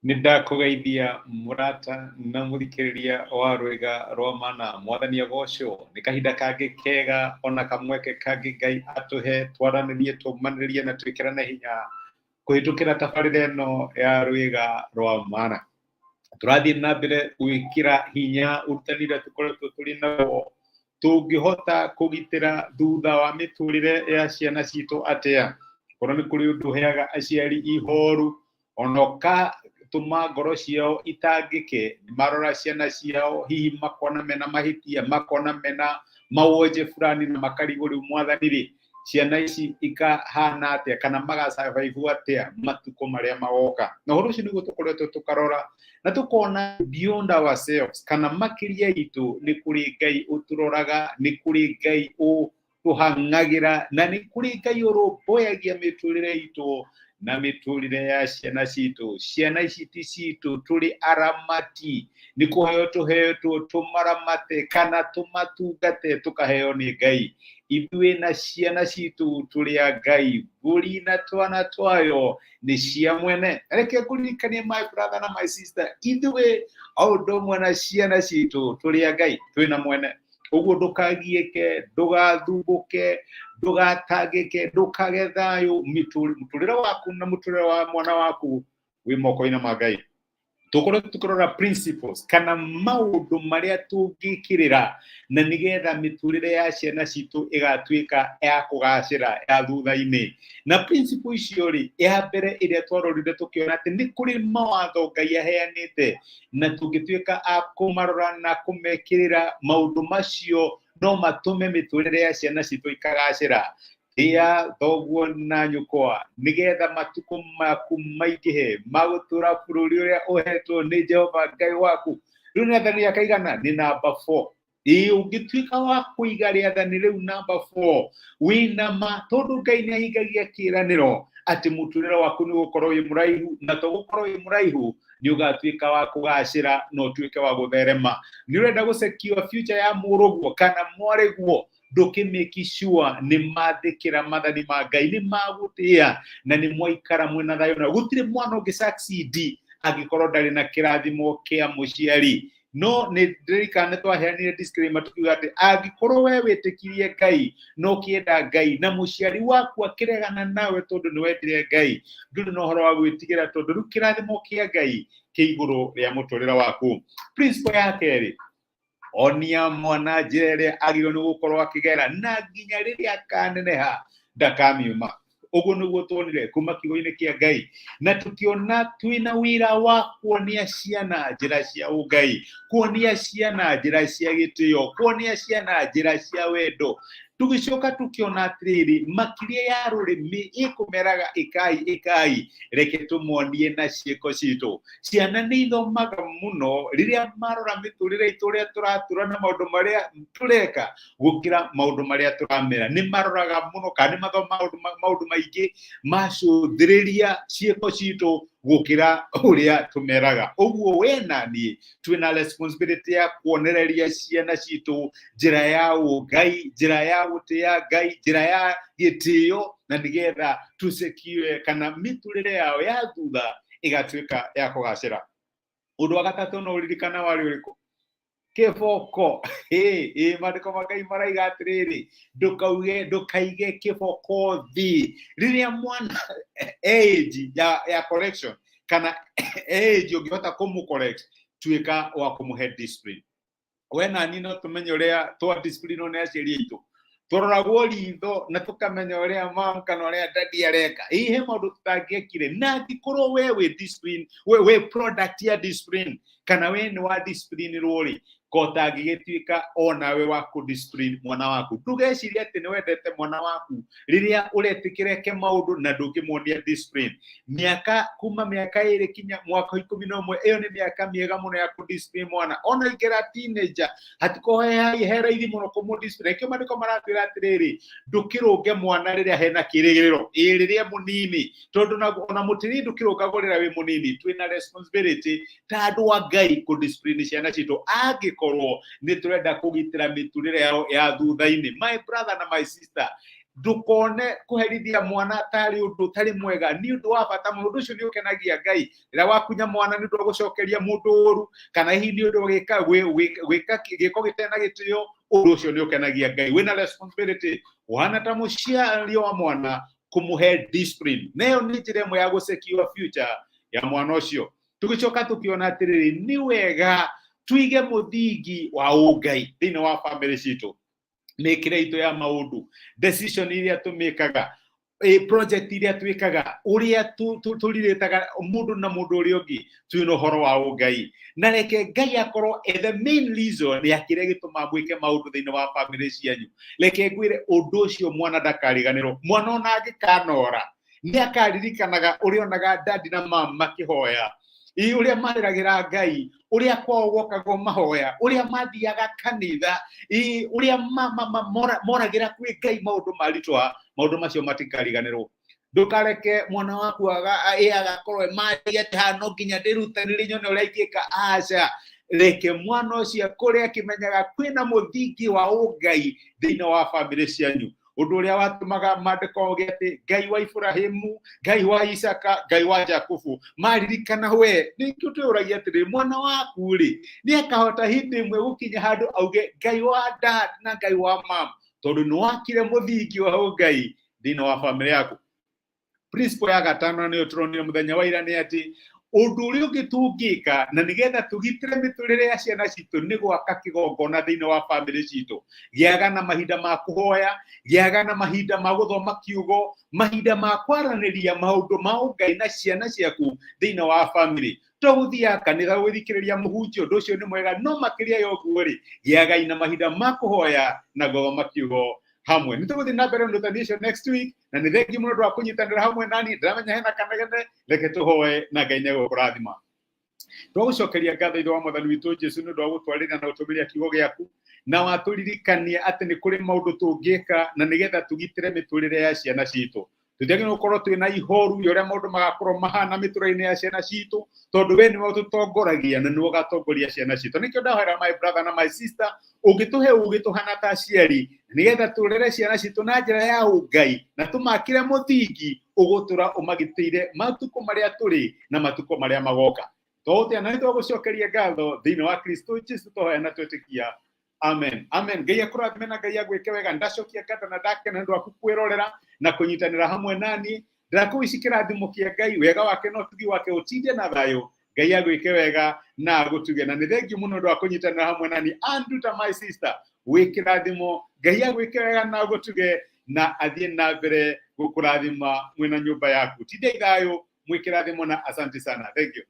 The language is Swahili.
Nidakugeithia murata na muthikiriria wa rwega rwa mana mwathani agocwo ni kahinda kangi kega ona kamweke kangi Ngai atuhe twaranirie tumanirie na twikirane hinya kuhitukira tabarira ino ya rwega rwa mana. Turathie na mbere gwikira hinya urutani uria tukoretwo turi naguo tungihota kugitira thutha wa miturire ya ciana citu atia. Korwo ni kuri undu heaga aciari ihoru onoka tuma ngoro ciao itangike marora ciana ciao hihi makona mena mahitia makona mena mawonje fulani na makariguri mwathani ciana ici ikahana atia kana magasurvive atia matuko maria magoka. Na horo ucio niguo tukoretwo tukarora na tukona beyond ourselves kana makiria itu ni kuri Ngai uturoraga ni kuri Ngai tuhangagira na ni kuri Ngai uroboyagia miturire itu na miturire ya ciana citu. Ciana ici ti citu turi aramati ni kuheo tuhetwo tumaramate kana tumatungate tukaheo ni Ngai. Ithuĩ na ciana citu turi a Ngai, mbũri na twana twayo ni cia mwene. Reke kuririkanie my brother na my sister, ithuĩ o ũndũ ũmwe na ciana citu turi a Ngai twina mwene. Uguo ndukagieke ndugathumbuke ndugatangike ndukage thayu muturire waku na muturire wa mwana waku wi moko-inĩ ma Ngai. Tukoretwo tukorora principles kana maundu maria tungikirira na nigetha miturire ya ciana citu igatuika ya kugacira ya thutha-ini. Na principle icio ri ya mbere iria twarorire tukiona ati ni kuri mawatho Ngai aheanite na tungituika a kumarora na kumekirira maundu macio no matume miturire ya ciana citu ikagacira. Ia thoguo na nyukwa nigetha matuko maku maigihe magutura bururi uria uhetwo ni Jehova Ngai waku. Riu ni athani akaigana ni number 4. Ungituika wa kuiga riathani riu number 4 wina tondu Ngai ni ahingagia kiraniro ati muturire waku ni gukorwo wi muraihu na to gukorwo wi muraihu ni ugatuika wa kugacira no tuike wa gutherema. Ni urenda gusecure future ya muruguo kana mwareguo ndukimake sure ni mathikira mathani ma Ngai ni magutia na ni mwaikara mwena thayo na gutire mwana ungi succeed agikorwo ndari na kirathimo kia muciari. No ni ndirikane twaheanire disclaimer tukiuga ati agikorwo we witikirie Ngai no kienda Ngai na muciari waku akiregana nawe tondu ni wendire Ngai nduri no horo wa gwitigira tondu ru kirathimo kia Ngai ki iguru ria muturira waku. Principle ya keri onia mwana njere agiro ni gukorwo akigera na nginya riria akaneneha ndakamiuma. Uguo niguo tuonire kuma kiugo-ini kia Ngai na tukiona twina wira wa kuonia ciana njira cia Ngai, kuonia ciana njira cia gitio, kuonia ciana njira cia wendo. Tugicoka tukiona atiriri makiria ya rurimi ikumeraga ikai reke tumuonie na ciiko citu. Ciana ni ithomaga muno riria marora miturire itu ria turatura na maundu maria tureka gukira maundu maria turamera. Ni maroraga muno kana ni mathoma maundu maingi macuthiriria ciiko citu gukira uria tumeraga. Uguo we na ni twina responsibility ya kuonereria ciana citu njira ya Ngai, njira ya gutia Ngai, njira ya gitio na nigetha tusekiwe kana miturire yao ya thutha igatuika ya kugacira. Undu wa gatatu no uririkana wari uriku kiboko. Maandiko ma Ngai maraiga atiriri ndukaige kiboko thi riria mwana age ya correction kana age ungihota kumu correct tuika wa kumuhe discipline. We na ni no tumenye uria twa discipline one aciari itu turoragwo ritho na tukamenya uria mam kana uria daddy areka. Ihe maundu tutangekire na angĩkorwo we wi discipline we product ya discipline kana we ni wa discipline rori kota gigituika ona we wa ku discipline mwana waku. Ndugeciria ati ni wendete mwana waku riria uretikireke maundu na ndungimuonia discipline. Kuma miaka 2 kinya mwaka 11 iyo ni miaka miega muno ya ku discipline mwana. Ona ikera teenager hatiko hera ithi muno ku discipline. Kio maandiko maratwira atiriri ndukirunge mwana riria hena kirigiriro riria munini tondu ona mutiri ndukirungagurira wi munini. Twina responsibility ta andu a Ngai ku discipline ciana citu agikorwo ni turenda kugitira miturire yao ya thutha-ini. My brother na my sister, ndukone kuherithia mwana tari undu tari mwega ni undu wa bata mundu ucio ni ukenagia Ngai rira wakunya mwana ni undu gucokeria mundu uru kana hihi ni undu gwika giko gitena gitio undu ucio ni ukenagia Ngai wina responsibility wana ta muciari wa mwana kumuhe discipline nayo ni njira imwe ya gusecure future ya mwana ucio tugicoka tukiona atiriri ni wega tuige muthingi wa ungai thini wa family citu mekire ito ya maundu decision iria tumikaga project iria twikaga uria turiritaga mundu na mundu uri ungi twina horo wa ungai na reke Ngai akorwo the main reason ya kire gituma gwike maundu thini wa family cianyu reke ngwire undu ucio mwana ndakariganirwo mwana ona angikanora ni akaririkanaga uri onaga dadi na mama makihoya uria mariragira Ngai uria kwao gwokagwo mahoya uria mathiaga kanitha uria moragira kwi Ngai maundu maritwa maundu macio matikariganirwo ndukareke mwana waku agakorwo maria tano nginya ndirutanire nyone uria ikika aca reke mwana ucio kuria kimenyaga kwina muthingi wa ungai thini wa family cianyu undu uria watumaga mandiko gete Ngai wa Ibrahimu Ngai wa Isaka Ngai wa Jakubu maririkana we ni tuturagia atiri mwana waku ri ni akahota hindi imwe gukinya handu auge Ngai wa dad na Ngai wa mom tondu ni wakire muthingi wa Ngai thini wa family yaku principle ya gatano ni uturonire muthenya wa ira ni ati undu uri ungitungika na nigetha tugitire miturire ya ciana citu ni gwaka kigongona thini wa family citu giaga na mahinda ma kuhoya giaga na mahinda ma guthoma kiugo mahinda ma kwaraniria maundu ma Ngai na ciana ciaku thini wa family tuguthia kanitha gwithikiriria muhunjio undu ucio ni mwega no makiria yoguo ri giaga ina mahinda ma kuhoya na guthoma kiugo hamwe nituguthi na mbere ndutanishio next week na ni thengi muno ndwa kunyitanira hamwe nani ndiramenya hena kanegene reke tuhoe na Ngai nĩegũkũrathima twagucokeria ngatho ithe wa mwathani witu Jesu nĩ ũndũ wa gũtwarĩra na ũtũmĩria kiugo gĩaku na watũririkania atĩ nĩ kũrĩ maũndũ tũngĩka na nĩgetha tũgitĩre mĩtũrĩre ya ciana citũ tũtiagĩrĩirwo gũkorwo twĩna ihoru ya ũrĩa maũndũ magakorwo mahana mĩtũrĩre-inĩ ya ciana citũ tondu we nĩwe ũtũtongoragia na nĩwe ũgatongoria ciana citũ nĩkĩo ndahoera my brother na my sister ũngĩtũhe ũgĩtũhana ta aciari nĩgetha tũrere ciana citũ na njĩra ya ungai na tũmakĩre mũthingi ũgũtũra ũmagitĩire matukũ marĩa tũrĩ na matukũ marĩa magoka tũhũtia na nĩtũgũcokeria ngatho thĩinĩ wa Kristo Jesu tũhoya na twĩtĩkia amen amen Ngai akũrathime na Ngai agwĩke wega ndacokia ngatho na ndakena nĩ ũndũ wa kwĩrorera na kũnyitanĩra hamwe nani ndakũicikĩra thimo kia Ngai wega wake no tugi wake ũtinde na thayũ Ngai agwĩke wega na agũtuge na nĩ thengi mũno ũndũ wa kũnyitanĩra hamwe nani Anduta my sister wĩkĩra thimo Ngai agwĩke wega na agũtuge na athiĩ na mbere gũkũrathima mwĩna nyũmba yaku tinde thayũ mwĩkĩra thimo na asante sana thank you